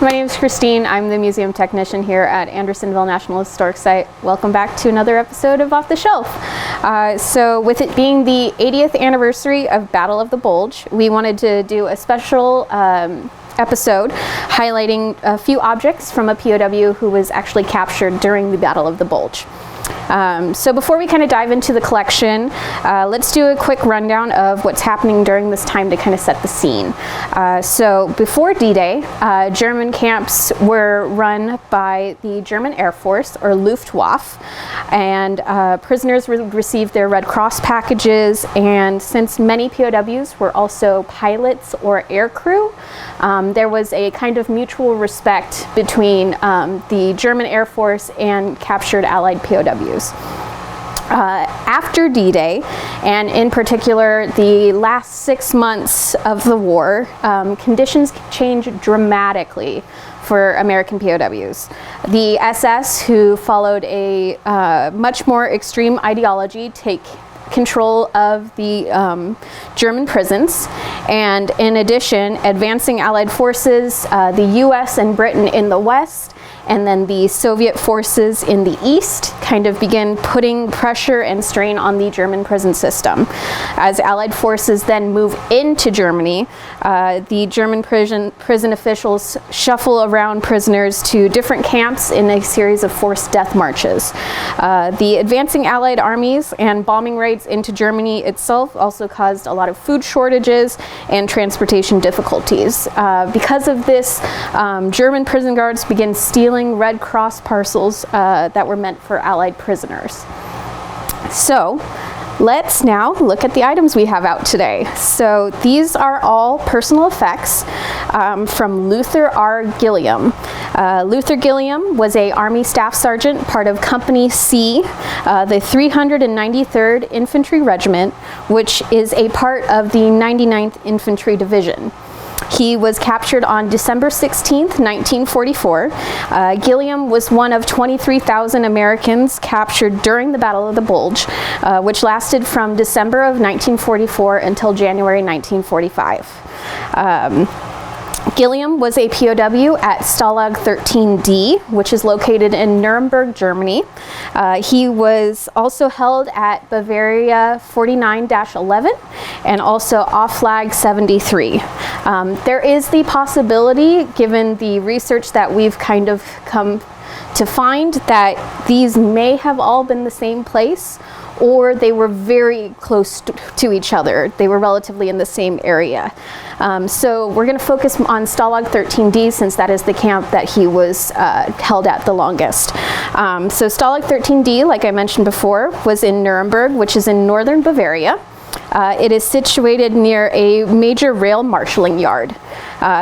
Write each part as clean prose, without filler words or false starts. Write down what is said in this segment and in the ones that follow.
my name is Christine. I'm the museum technician here at Andersonville National Historic Site. Welcome back to another episode of Off the Shelf. So with it being the 80th anniversary of Battle of the Bulge, we wanted to do a special episode highlighting a few objects from a POW who was actually captured during the Battle of the Bulge. So before we kind of dive into the collection, let's do a quick rundown of what's happening during this time to kind of set the scene. So before D-Day, German camps were run by the German Air Force, or Luftwaffe, and prisoners would receive their Red Cross packages, and since many POWs were also pilots or air crew, there was a kind of mutual respect between the German Air Force and captured Allied POWs. After D-Day, and in particular the last 6 months of the war, conditions changed dramatically for American POWs. The SS, who followed a much more extreme ideology, take control of the German prisons, and in addition, advancing Allied forces, the US and Britain in the west, and then the Soviet forces in the east kind of begin putting pressure and strain on the German prison system. As Allied forces then move into Germany, the German prison officials shuffle around prisoners to different camps in a series of forced death marches. The advancing Allied armies and bombing raids into Germany itself also caused a lot of food shortages and transportation difficulties. Because of this, German prison guards begin stealing Red Cross parcels that were meant for Allied prisoners. So let's now look at the items we have out today. So these are all personal effects from Luther R. Gilliam. Luther Gilliam was an Army Staff Sergeant, part of Company C, the 393rd Infantry Regiment, which is a part of the 99th Infantry Division. He was captured on December 16th, 1944. Gilliam was one of 23,000 Americans captured during the Battle of the Bulge, which lasted from December of 1944 until January 1945. Gilliam was a POW at Stalag 13D, which is located in Nuremberg, Germany. He was also held at Bavaria 49-11 and also Offlag 73. There is the possibility, given the research that we've kind of come to find, that these may have all been the same place, or they were very close to each other. They were relatively in the same area. So we're going to focus on Stalag 13D since that is the camp that he was held at the longest. So Stalag 13D, like I mentioned before, was in Nuremberg, which is in northern Bavaria. It is situated near a major rail marshalling yard.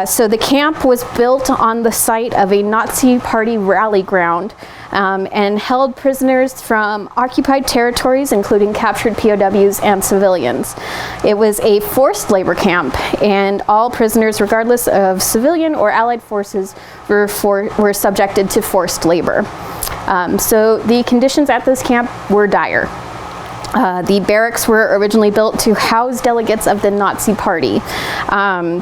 So the camp was built on the site of a Nazi Party rally ground and held prisoners from occupied territories, including captured POWs and civilians. It was a forced labor camp, and all prisoners, regardless of civilian or Allied forces, were subjected to forced labor. So the conditions at this camp were dire. The barracks were originally built to house delegates of the Nazi Party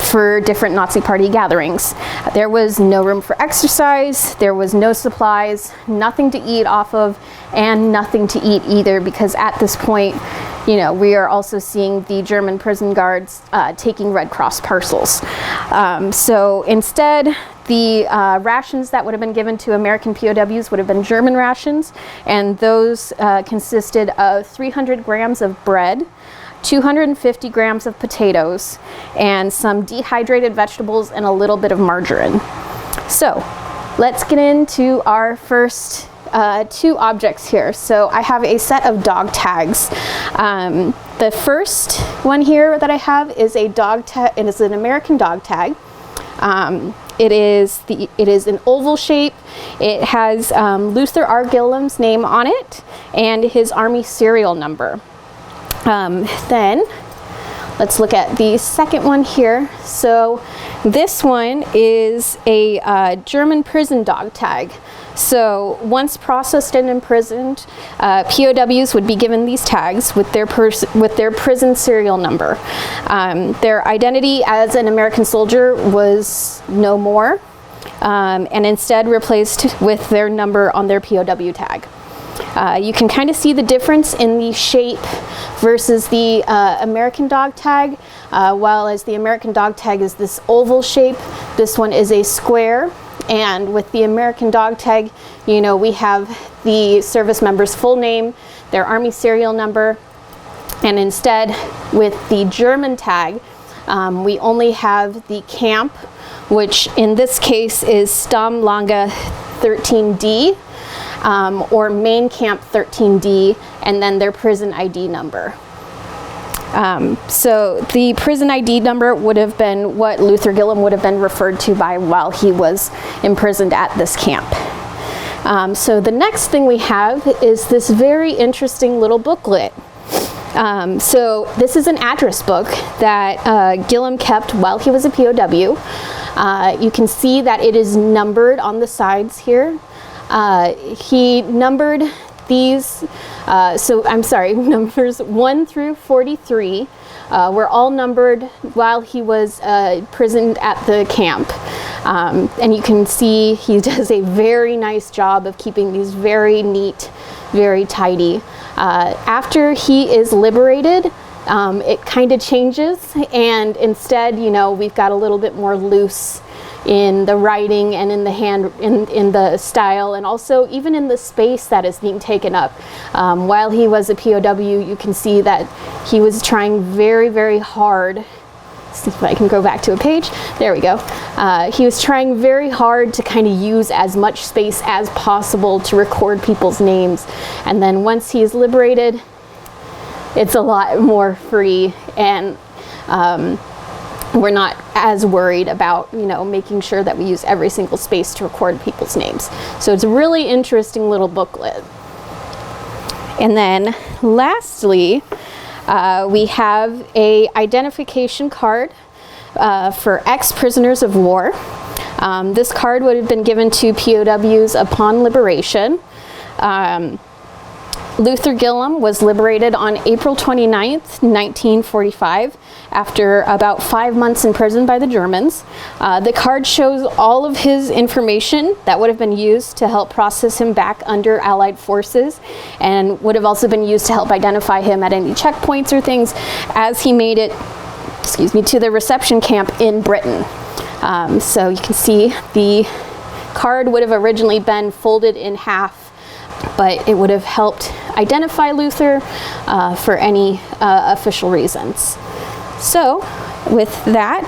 for different Nazi Party gatherings. There was no room for exercise, there was no supplies, nothing to eat off of, and nothing to eat either, because at this point, you know, we are also seeing the German prison guards taking Red Cross parcels. So instead, the rations that would have been given to American POWs would have been German rations, and those consisted of 300 grams of bread, 250 grams of potatoes, and some dehydrated vegetables and a little bit of margarine. So let's get into our first two objects here. So I have a set of dog tags. The first one here that I have is a dog tag. It is an American dog tag. It is an oval shape. It has Luther R. Gilliam's name on it and his Army serial number. Then let's look at the second one here. So this one is a German prison dog tag. So once processed and imprisoned, POWs would be given these tags with their prison serial number. Their identity as an American soldier was no more. and instead replaced with their number on their POW tag. You can kind of see the difference in the shape versus the American dog tag. While as the American dog tag is this oval shape, this one is a square. And with the American dog tag, you know, we have the service member's full name, their Army serial number, and instead with the German tag, we only have the camp, which in this case is Stammlager 13D, or Main Camp 13D, and then their prison ID number. So the prison ID number would have been what Luther Gilliam would have been referred to by while he was imprisoned at this camp. So the next thing we have is this very interesting little booklet. So this is an address book that Gilliam kept while he was a POW. You can see that it is numbered on the sides here. He numbered these, numbers 1 through 43 were all numbered while he was imprisoned at the camp. And you can see he does a very nice job of keeping these very neat, very tidy. After he is liberated, it kind of changes, and instead, you know, we've got a little bit more loose in the writing and in the in the style, and also even in the space that is being taken up. While he was a POW, you can see that he was trying very, very hard. See if I can go back to a page. There we go. He was trying very hard to kind of use as much space as possible to record people's names. And then once he's liberated, it's a lot more free, and we're not as worried about, you know, making sure that we use every single space to record people's names. So it's a really interesting little booklet. And then lastly, we have a identification card for ex-prisoners of war. This card would have been given to POWs upon liberation. Luther Gilliam was liberated on April 29th, 1945, after about 5 months in prison by the Germans. The card shows all of his information that would have been used to help process him back under Allied forces, and would have also been used to help identify him at any checkpoints or things as he made it, to the reception camp in Britain. So you can see the card would have originally been folded in half, but it would have helped identify Luther for any official reasons. So with that,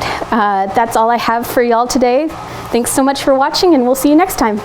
that's all I have for y'all today. Thanks so much for watching, and we'll see you next time.